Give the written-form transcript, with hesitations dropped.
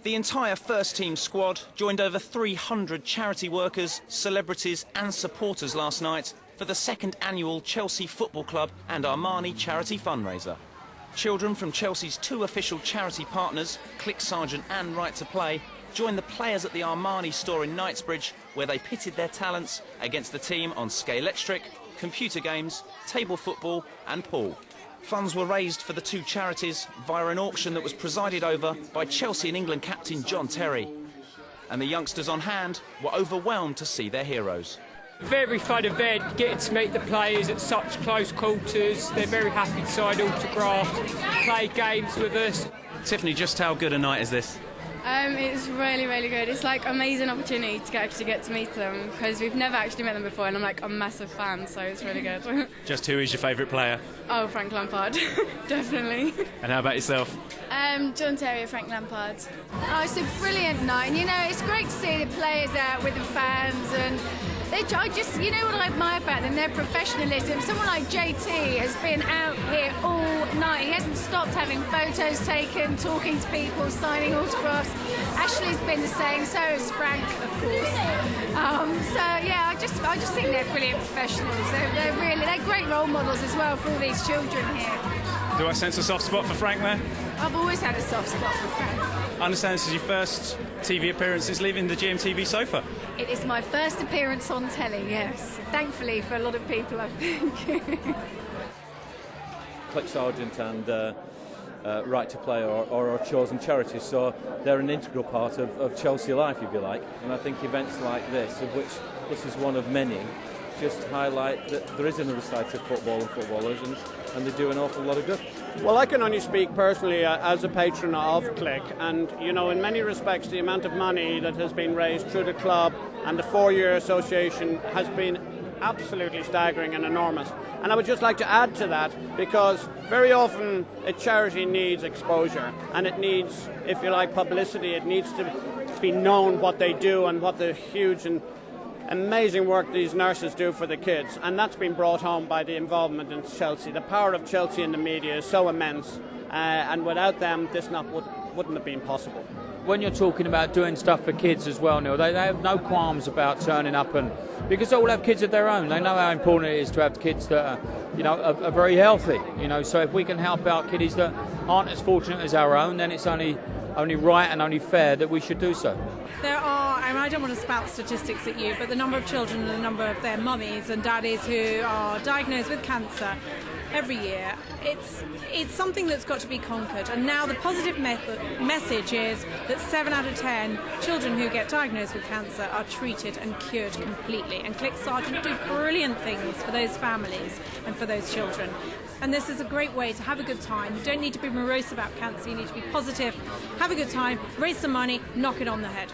The entire first-team squad joined over 300 charity workers, celebrities and supporters last night for the second annual Chelsea Football Club and Armani charity fundraiser. Children from Chelsea's two official charity partners, CLIC Sargent and Right to Play, joined the players at the Armani store in Knightsbridge, where they pitted their talents against the team on Scalextric, computer games, table football and pool. Funds were raised for the two charities via an auction that was presided over by Chelsea and England captain John Terry. And the youngsters on hand were overwhelmed to see their heroes. Very fun event, getting to meet the players at such close quarters. They're very happy to sign autographs, play games with us. Tiffany, just how good a night is this? It's really, really good. It's like an amazing opportunity to actually get to meet them, because we've never actually met them before, and I'm like a massive fan, so it's really good. Just who is your favourite player? Oh, Frank Lampard, definitely. And how about yourself? John Terry, Frank Lampard. Oh, it's a brilliant night, and you know, it's great to see the players out with the fans, and you know what I admire about them, their professionalism. Someone like JT has been out here all night. He hasn't stopped having photos taken, talking to people, signing autographs. Ashley's been the same, so has Frank, of course. So yeah, I just think they're brilliant professionals. They're great role models as well for all these children here. Do I sense a soft spot for Frank there? I've always had a soft spot for Frank. I understand this is your first TV appearance since leaving the GMTV sofa. It is my first appearance on telly, yes. Thankfully for a lot of people, I think. CLIC Sargent and Right to Play are our chosen charities, so they're an integral part of Chelsea life, if you like. And I think events like this, of which this is one of many, just highlight that there is another side to football and footballers, and they do an awful lot of good. Well, I can only speak personally as a patron of CLIC, and you know, in many respects the amount of money that has been raised through the club and the 4-year association has been absolutely staggering and enormous. And I would just like to add to that, because very often a charity needs exposure, and it needs, if you like, publicity. It needs to be known what they do and what the huge and amazing work these nurses do for the kids, and that's been brought home by the involvement in Chelsea. The power of Chelsea in the media is so immense, and without them this wouldn't have been possible. When you're talking about doing stuff for kids as well, Neil, they have no qualms about turning up, and because they all have kids of their own, they know how important it is to have kids that are very healthy. So if we can help out kiddies that aren't as fortunate as our own, then it's only right and only fair that we should do so. There are, I don't want to spout statistics at you, but the number of children and the number of their mummies and daddies who are diagnosed with cancer every year, it's something that's got to be conquered. And now the positive message is that 7 out of 10 children who get diagnosed with cancer are treated and cured completely. And CLIC Sargent do brilliant things for those families and for those children. And this is a great way to have a good time. You don't need to be morose about cancer, you need to be positive, have a good time, raise some money, knock it on the head.